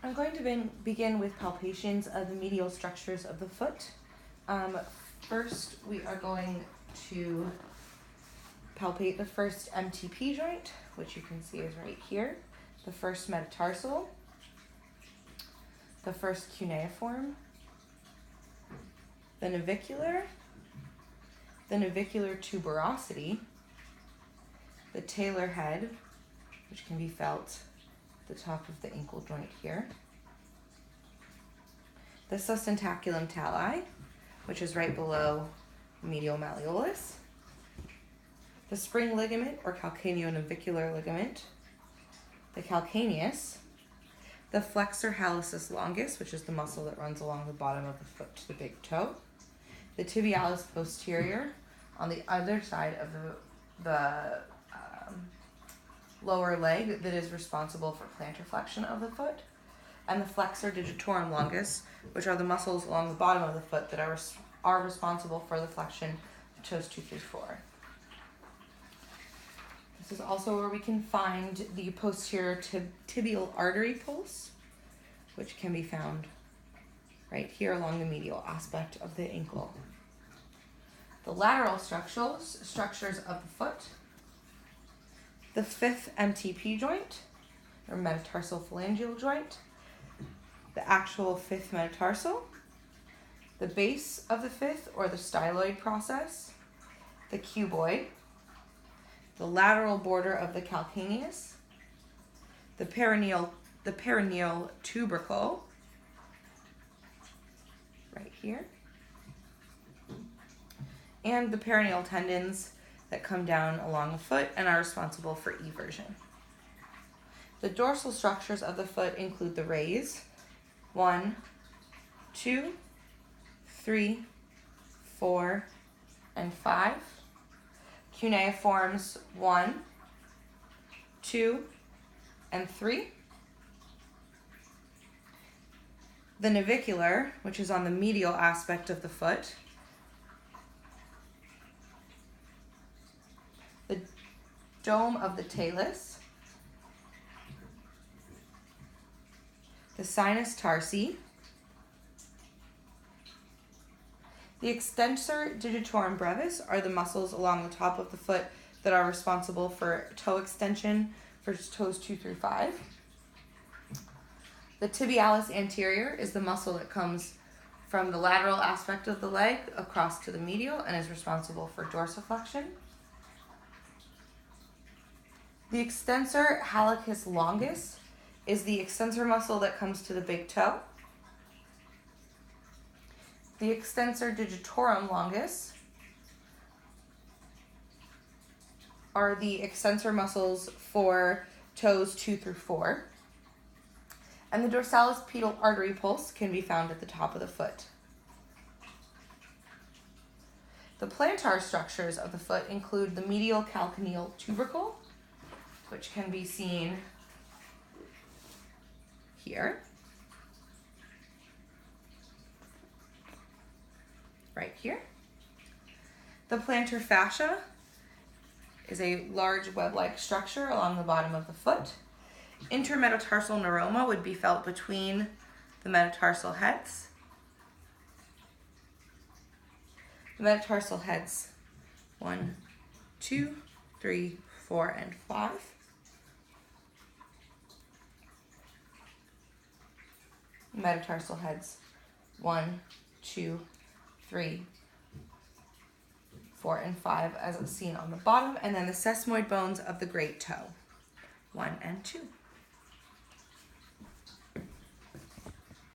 I'm going to begin with palpations of the medial structures of the foot. First, we are going to palpate the first MTP joint, which you can see is right here, the first metatarsal, the first cuneiform, the navicular tuberosity, the talar head, which can be felt at the top of the ankle joint here, the sustentaculum tali, which is right below medial malleolus, the spring ligament or calcaneonavicular ligament, the calcaneus, the flexor hallucis longus, which is the muscle that runs along the bottom of the foot to the big toe, the tibialis posterior on the other side of the lower leg that is responsible for plantar flexion of the foot, and the flexor digitorum longus, which are the muscles along the bottom of the foot that are responsible for the flexion of toes 2 through 4. This is also where we can find the posterior tibial artery pulse, which can be found right here along the medial aspect of the ankle. The lateral structures of the foot, the fifth MTP joint, or metatarsal phalangeal joint, the actual fifth metatarsal, the base of the fifth, or the styloid process, the cuboid, the lateral border of the calcaneus, the perineal tubercle, right here, and the perineal tendons that come down along the foot and are responsible for eversion. The dorsal structures of the foot include the rays, 1, 2, 3, 4, and 5. Cuneiforms 1, 2, and 3. The navicular, which is on the medial aspect of the foot. The dome of the talus. The sinus tarsi. The extensor digitorum brevis are the muscles along the top of the foot that are responsible for toe extension for toes 2 through 5. The tibialis anterior is the muscle that comes from the lateral aspect of the leg across to the medial and is responsible for dorsiflexion. The extensor hallucis longus is the extensor muscle that comes to the big toe. The extensor digitorum longus are the extensor muscles for toes 2 through 4. And the dorsalis pedal artery pulse can be found at the top of the foot. The plantar structures of the foot include the medial calcaneal tubercle, which can be seen here, right here. The plantar fascia is a large web-like structure along the bottom of the foot. Intermetatarsal neuroma would be felt between the metatarsal heads. The metatarsal heads 1, 2, 3, 4, and 5. Metatarsal heads 1, 2, 3, 4, and 5 as seen on the bottom, and then the sesamoid bones of the great toe 1 and 2.